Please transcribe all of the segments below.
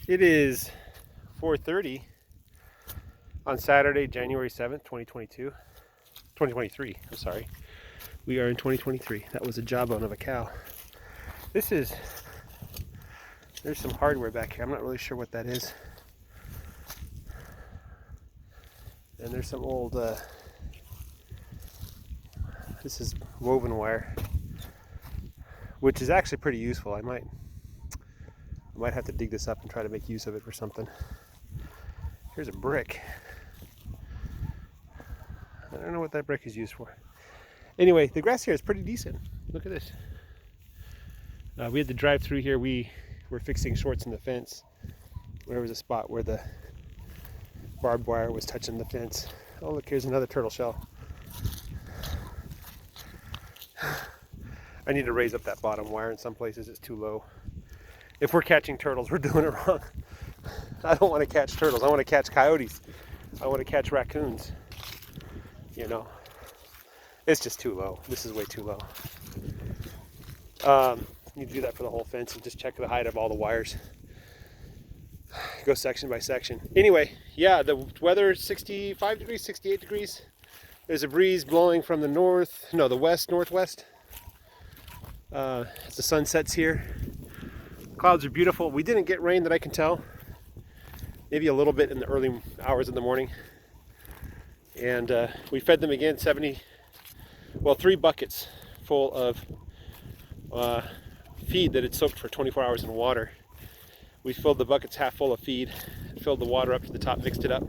It is 4:30 on Saturday, January 7th, 2022. 2023, I'm sorry. We are in 2023. That was a jawbone of a cow. There's some hardware back here. I'm not really sure what that is. And there's some old, this is woven wire, which is actually pretty useful. I might have to dig this up and try to make use of it for something. Here's a brick. I don't know what that brick is used for. Anyway, the grass here is pretty decent. Look at this. We had to drive through here. We were fixing shorts in the fence. There was a spot where the barbed wire was touching the fence. Oh, look, here's another turtle shell. I need to raise up that bottom wire. In some places it's too low. If we're catching turtles, we're doing it wrong. I don't want to catch turtles. I want to catch coyotes. I want to catch raccoons. You know, it's just too low. This is way too low. You do that for the whole fence and just check the height of all the wires. Go section by section. Anyway, yeah, the weather is 65 degrees, 68 degrees. There's a breeze blowing from the west, northwest. As the sun sets here. Clouds are beautiful. We didn't get rain that I can tell. Maybe a little bit in the early hours of the morning. And we fed them again 3 buckets full of feed that had soaked for 24 hours in water. We filled the buckets half full of feed, filled the water up to the top, mixed it up.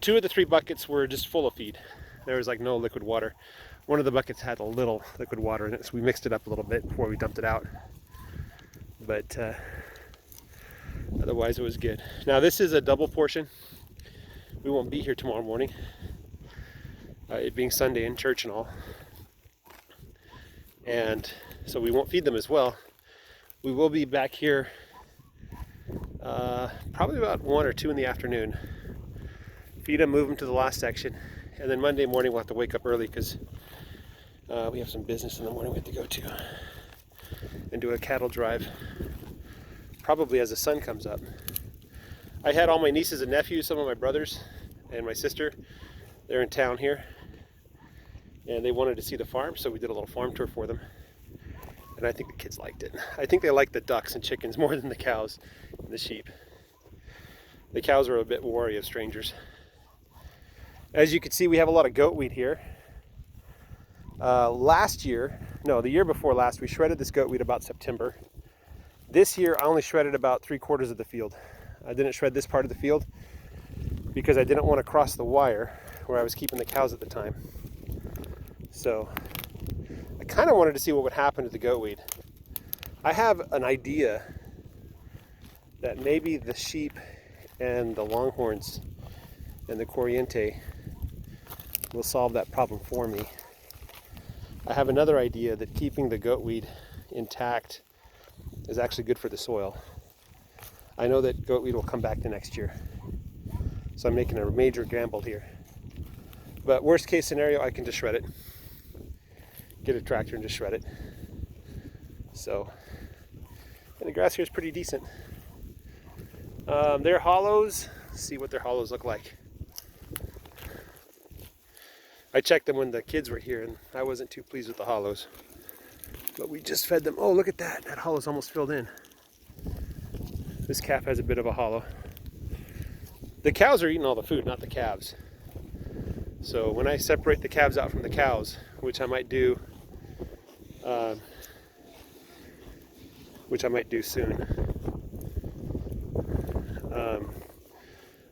2 of the 3 buckets were just full of feed. There was like no liquid water. One of the buckets had a little liquid water in it, so we mixed it up a little bit before we dumped it out. But otherwise it was good. Now this is a double portion. We won't be here tomorrow morning, it being Sunday in church and all. And so we won't feed them as well. We will be back here probably about 1 or 2 in the afternoon. Feed them, move them to the last section. And then Monday morning we'll have to wake up early because we have some business in the morning we have to go to. And do a cattle drive, probably as the sun comes up. I had all my nieces and nephews, some of my brothers, and my sister. They're in town here, and they wanted to see the farm, so we did a little farm tour for them. And I think the kids liked it. I think they liked the ducks and chickens more than the cows and the sheep. The cows are a bit wary of strangers. As you can see, we have a lot of goat weed here. The year before last, we shredded this goat weed about September. This year, I only shredded about 3/4 of the field. I didn't shred this part of the field because I didn't want to cross the wire where I was keeping the cows at the time. So I kind of wanted to see what would happen to the goat weed. I have an idea that maybe the sheep and the longhorns and the corriente will solve that problem for me. I have another idea that keeping the goat weed intact is actually good for the soil. I know that goat weed will come back the next year. So I'm making a major gamble here. But worst case scenario, I can just shred it. Get a tractor and just shred it. So, and the grass here is pretty decent. Their hollows, let's see what their hollows look like. I checked them when the kids were here and I wasn't too pleased with the hollows. But we just fed them. Oh, look at that. That hollow's almost filled in. This calf has a bit of a hollow. The cows are eating all the food, not the calves. So when I separate the calves out from the cows, which I might do soon.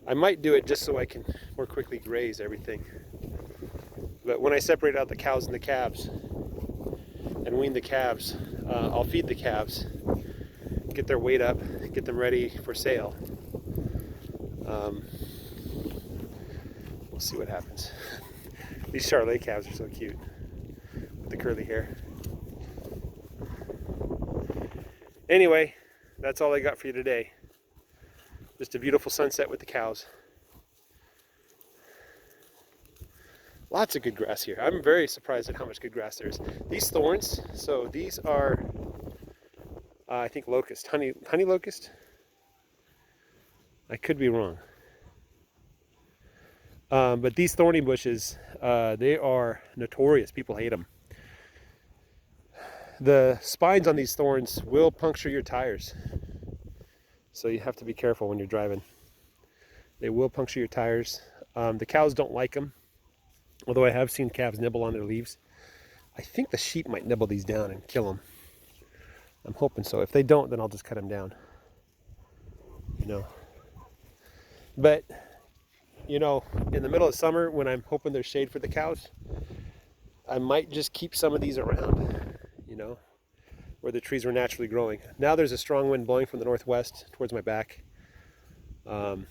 I might do it just so I can more quickly graze everything. But when I separate out the cows and the calves and wean the calves, I'll feed the calves, get their weight up, get them ready for sale. We'll see what happens. These Charolais calves are so cute with the curly hair. Anyway, that's all I got for you today. Just a beautiful sunset with the cows. Lots of good grass here. I'm very surprised at how much good grass there is. These thorns, so these are, I think locust, honey locust. I could be wrong. But these thorny bushes, they are notorious. People hate them. The spines on these thorns will puncture your tires. So you have to be careful when you're driving. They will puncture your tires. The cows don't like them, although I have seen calves nibble on their leaves. I think the sheep might nibble these down and kill them. I'm hoping so. If they don't, then I'll just cut them down. You know. But, you know, in the middle of summer, when I'm hoping there's shade for the cows, I might just keep some of these around, you know, where the trees were naturally growing. Now there's a strong wind blowing from the northwest towards my back. I'm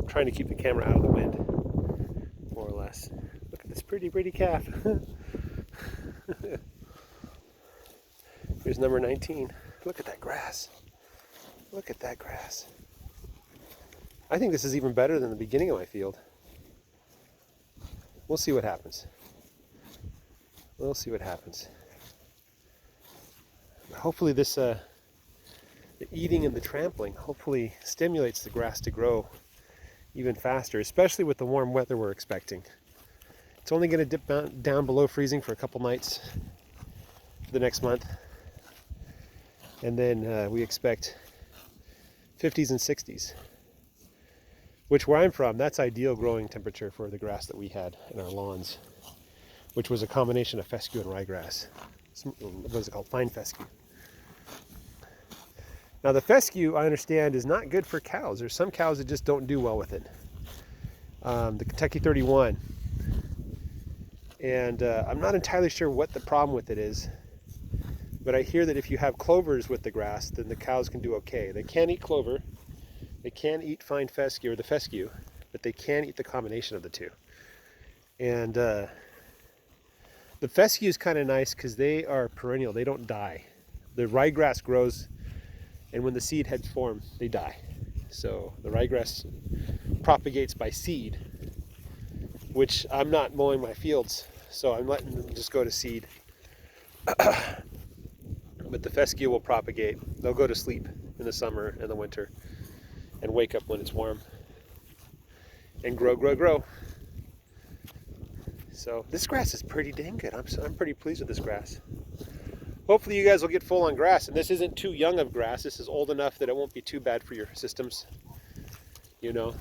trying to keep the camera out of the wind, more or less. Look at this pretty, pretty calf. Here's number 19. Look at that grass. Look at that grass. I think this is even better than the beginning of my field. We'll see what happens. We'll see what happens. Hopefully this, the eating and the trampling, hopefully stimulates the grass to grow even faster, especially with the warm weather we're expecting. It's only going to dip down below freezing for a couple nights for the next month. And then we expect 50s and 60s. Which, where I'm from, that's ideal growing temperature for the grass that we had in our lawns, which was a combination of fescue and ryegrass. What is it called? Fine fescue. Now the fescue, I understand, is not good for cows. There's some cows that just don't do well with it. The Kentucky 31. And I'm not entirely sure what the problem with it is, but I hear that if you have clovers with the grass, then the cows can do okay. They can't eat clover. They can eat fine fescue, or the fescue, but they can eat the combination of the two. And the fescue is kind of nice because they are perennial. They don't die. The ryegrass grows, and when the seed heads form, they die. So the ryegrass propagates by seed, which I'm not mowing my fields, so I'm letting them just go to seed. But the fescue will propagate. They'll go to sleep in the summer and the winter, and wake up when it's warm and grow, grow, grow. So this grass is pretty dang good. I'm pretty pleased with this grass. Hopefully you guys will get full on grass, and this isn't too young of grass. This is old enough that it won't be too bad for your systems, you know.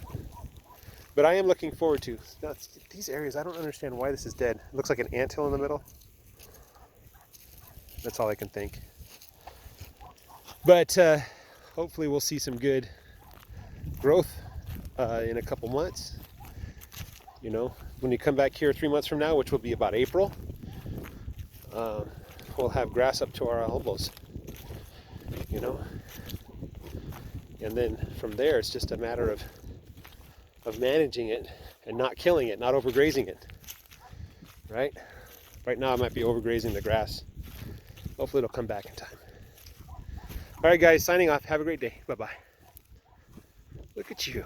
But I am looking forward to these areas. I don't understand why this is dead. It looks like an anthill in the middle. That's all I can think. But hopefully we'll see some good growth in a couple months. You know, when you come back here 3 months from now, which will be about April, we'll have grass up to our elbows, you know. And then from there, it's just a matter of managing it and not killing it, not overgrazing it, right? Right now I might be overgrazing the grass. Hopefully it'll come back in time. All right, guys, signing off. Have a great day. Bye-bye. Look at you.